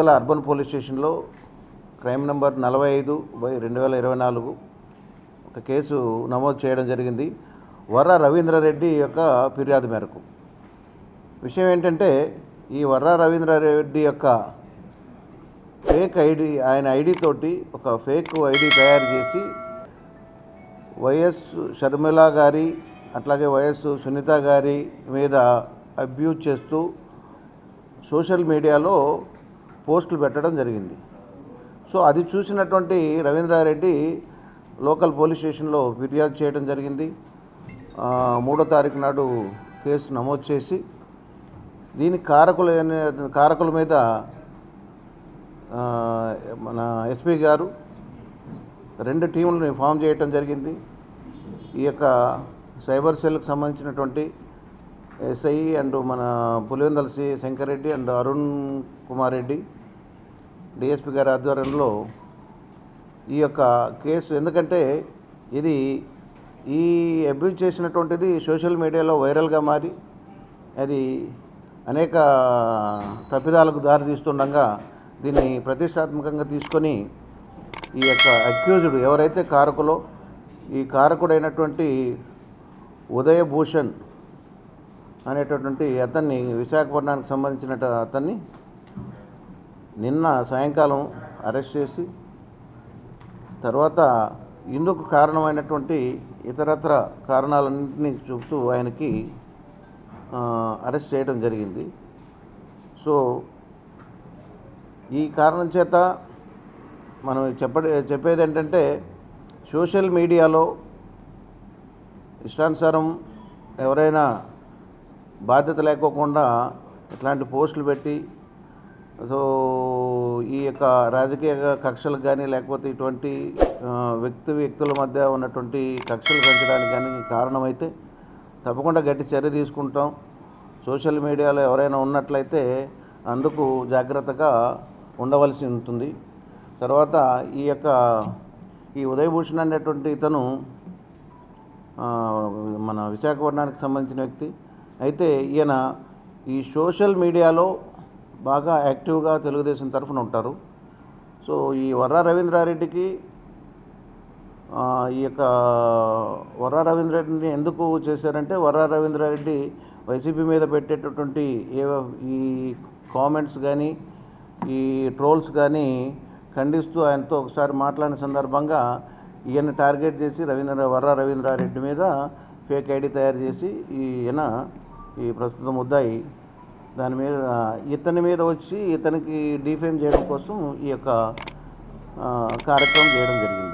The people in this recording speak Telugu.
అర్బన్ పోలీస్ స్టేషన్లో క్రైమ్ నెంబర్ 45/2024 ఒక కేసు నమోదు చేయడం జరిగింది. వర్రా రవీంద్రారెడ్డి యొక్క ఫిర్యాదు మేరకు. విషయం ఏంటంటే, ఈ వర్రా రవీంద్రారెడ్డి యొక్క ఫేక్ ఐడి, ఆయన ఐడి తోటి ఒక ఫేక్ ఐడి తయారు చేసి వైఎస్ షర్మిల గారి అట్లాగే వైఎస్ సునీత గారి మీద అబ్యూజ్ చేస్తూ సోషల్ మీడియాలో పోస్టులు పెట్టడం జరిగింది. సో అది చూసినటువంటి రవీంద్రారెడ్డి లోకల్ పోలీస్ స్టేషన్లో ఫిర్యాదు చేయడం జరిగింది. 3వ తారీఖు నాడు కేసు నమోదు చేసి దీనికి కారకుల మీద మన ఎస్పీ గారు 2 టీములను ఫామ్ చేయడం జరిగింది. ఈ యొక్క సైబర్ సెల్కి సంబంధించినటువంటి ఎస్ఐ అండ్ మన Pulivendula C Shankar Reddy and Arun Kumar Reddy DSP గారి ఆధ్వర్యంలో ఈ యొక్క కేసు, ఎందుకంటే ఇది ఈ అబ్యూజ్ చేసినటువంటిది సోషల్ మీడియాలో వైరల్గా మారి అది అనేక తప్పిదాలకు దారితీస్తుండగా దీన్ని ప్రతిష్టాత్మకంగా తీసుకొని ఈ యొక్క అక్యూజ్డ్ ఎవరైతే కారకులో ఈ కారకుడైనటువంటి ఉదయభూషణ్ అనేటటువంటి అతన్ని, విశాఖపట్నానికి సంబంధించిన అతన్ని నిన్న సాయంకాలం అరెస్ట్ చేసి తర్వాత ఇందుకు కారణమైనటువంటి ఇతరత్ర కారణాలన్నింటినీ చూపుతూ ఆయనకి అరెస్ట్ చేయడం జరిగింది. సో ఈ కారణం చేత మనం చెప్పేది ఏంటంటే, సోషల్ మీడియాలో ఇష్టానుసారం ఎవరైనా బాధ్యత లేకోకుండా ఇట్లాంటి పోస్టులు పెట్టి, సో ఈ యొక్క రాజకీయ కక్షలకు కానీ లేకపోతే ఇటువంటి వ్యక్తుల మధ్య ఉన్నటువంటి కక్షలు పెంచడానికి కానీ కారణమైతే తప్పకుండా గట్టి చర్య తీసుకుంటాం. సోషల్ మీడియాలో ఎవరైనా ఉన్నట్లయితే అందుకు జాగ్రత్తగా ఉండవలసి ఉంటుంది. తర్వాత ఈ ఉదయభూషణ్ అనేటువంటి ఇతను మన విశాఖపట్నానికి సంబంధించిన వ్యక్తి. అయితే ఈయన ఈ సోషల్ మీడియాలో బాగా యాక్టివ్గా తెలుగుదేశం తరఫున ఉంటారు. సో ఈ వర్రా రవీంద్రారెడ్డికి ఈ యొక్క వర్రా రవీంద్రారెడ్డిని ఎందుకు చేశారంటే, వర్రా రవీంద్రారెడ్డి వైసీపీ మీద పెట్టేటటువంటి ఈ కామెంట్స్ కానీ ఈ ట్రోల్స్ కానీ ఖండిస్తూ ఆయనతో ఒకసారి మాట్లాడిన సందర్భంగా ఈయన టార్గెట్ చేసి వర్రా రవీంద్రారెడ్డి మీద ఫేక్ ఐడి తయారు చేసి ఈ ప్రస్తుత ముద్దాయి దాని మీద ఇతని మీద వచ్చి ఇతనికి డిఫేమ్ చేయడం కోసం ఈ యొక్క కార్యక్రమం చేయడం జరిగింది.